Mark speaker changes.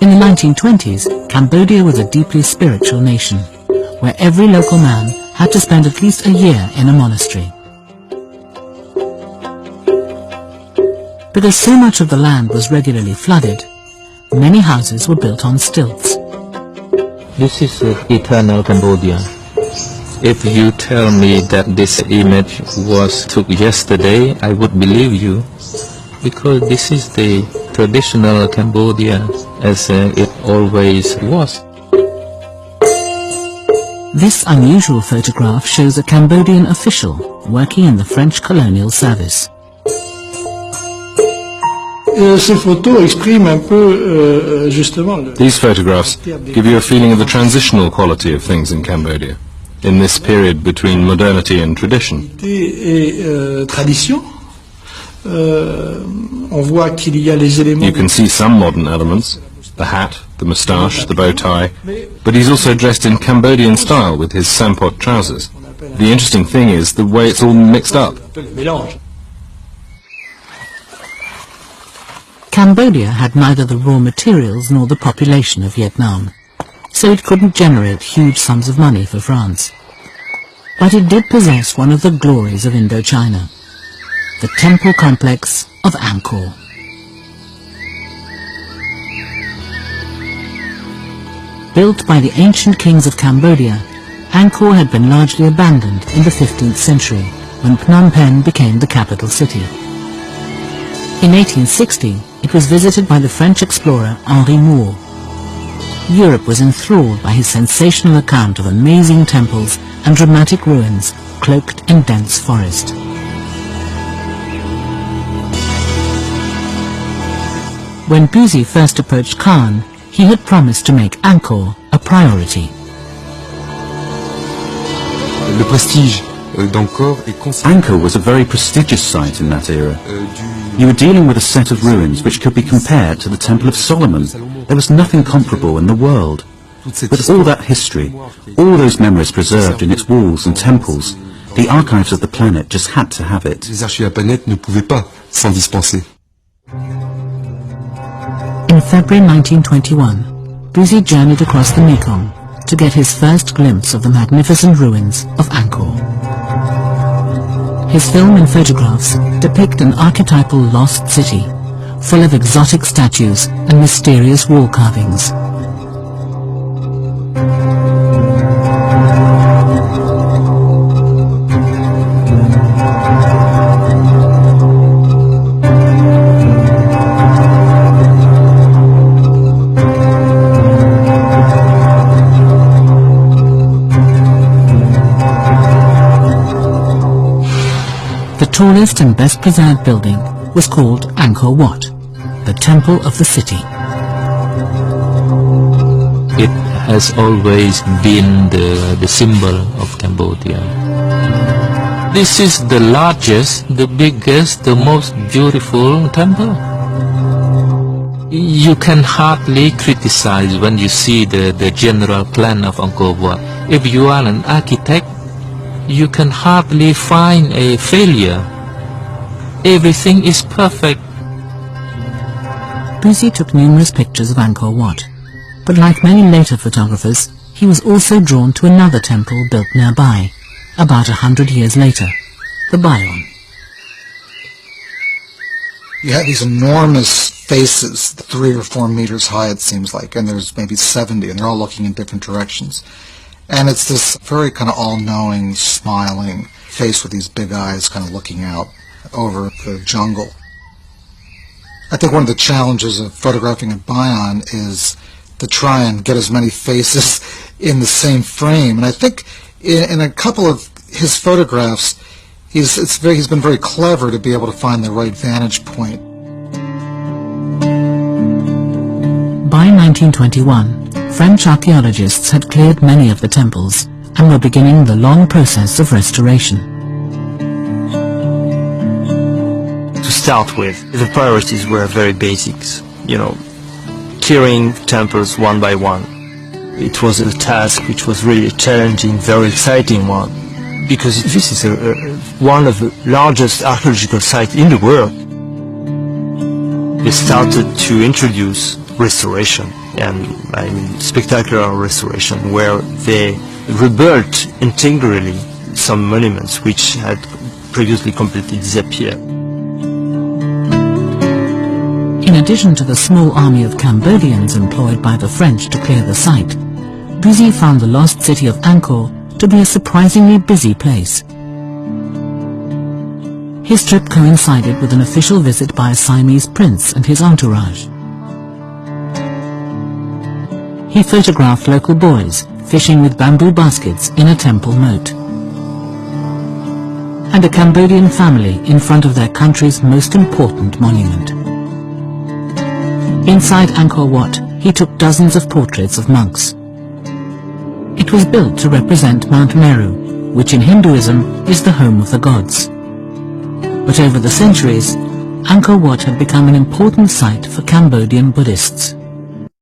Speaker 1: In the 1920s, Cambodia was a deeply spiritual nation, where every local man had to spend at least a year in a monastery. Because so much of the land was regularly flooded, many houses were built on stilts.
Speaker 2: This is eternal Cambodia. If you tell me that this image was took yesterday, I would believe you, because this is the traditional Cambodia as it always was.
Speaker 1: This unusual photograph shows a Cambodian official working in the French colonial service.
Speaker 3: These
Speaker 4: photographs give you a feeling of the transitional quality of things in Cambodia, in this period between modernity and tradition. You can see some modern elements, the hat, the moustache, the bow tie, but he's also dressed in Cambodian style with his sampot trousers. The interesting thing is the way it's all mixed up.
Speaker 1: Cambodia had neither the raw materials nor the population of Vietnam, so it couldn't generate huge sums of money for France. But it did possess one of the glories of Indochina, the temple complex of Angkor. Built by the ancient kings of Cambodia, Angkor had been largely abandoned in the 15th century when Phnom Penh became the capital city. In 1860, it was visited by the French explorer Henri Moore. Europe was enthralled by his sensational account of amazing temples and dramatic ruins cloaked in dense forest. When Bussy first approached Khan, he had promised to make Angkor a priority.
Speaker 5: Angkor was a very prestigious site in that era. You were dealing with a set of ruins which could be compared to the Temple of Solomon. There was nothing comparable in the world. With all that history, all those memories preserved in its walls and temples, the archives of the planet just had to have it.
Speaker 1: In February 1921, Bussy journeyed across the Mekong to get his first glimpse of the magnificent ruins of Angkor. His film and photographs depict an archetypal lost city, full of exotic statues and mysterious wall carvings. The tallest and best preserved building was called Angkor Wat, the temple of the city.
Speaker 2: It has always been the symbol of Cambodia. This is the largest, the biggest, the most beautiful temple. You can hardly criticize when you see the general plan of Angkor Wat. If you are an architect, you can hardly find a failure. Everything is perfect.
Speaker 1: Bussy took numerous pictures of Angkor Wat, but like many later photographers, he was also drawn to another temple built nearby, about 100 years later, the Bayon.
Speaker 6: You have these enormous faces, 3 or 4 meters high it seems like, and there's maybe 70, and they're all looking in different directions. And it's this very kind of all-knowing, smiling face with these big eyes kind of looking out over the jungle. I think one of the challenges of photographing at Bayon is to try and get as many faces in the same frame. And I think in a couple of his photographs, he's been very clever to be able to find the right vantage point.
Speaker 1: By 1921, French archaeologists had cleared many of the temples and were beginning the long process of restoration.
Speaker 7: To start with, the priorities were very basic, clearing temples one by one. It was a task which was really a challenging, very exciting one, because this is one of the largest archaeological sites in the world. They started to introduce restoration, and I mean spectacular restoration, where they rebuilt integrally some monuments which had previously completely disappeared.
Speaker 1: In addition to the small army of Cambodians employed by the French to clear the site, Bussy found the lost city of Angkor to be a surprisingly busy place. His trip coincided with an official visit by a Siamese prince and his entourage. He photographed local boys fishing with bamboo baskets in a temple moat, and a Cambodian family in front of their country's most important monument. Inside Angkor Wat, he took dozens of portraits of monks. It was built to represent Mount Meru, which in Hinduism is the home of the gods. But over the centuries, Angkor Wat had become an important site for Cambodian Buddhists.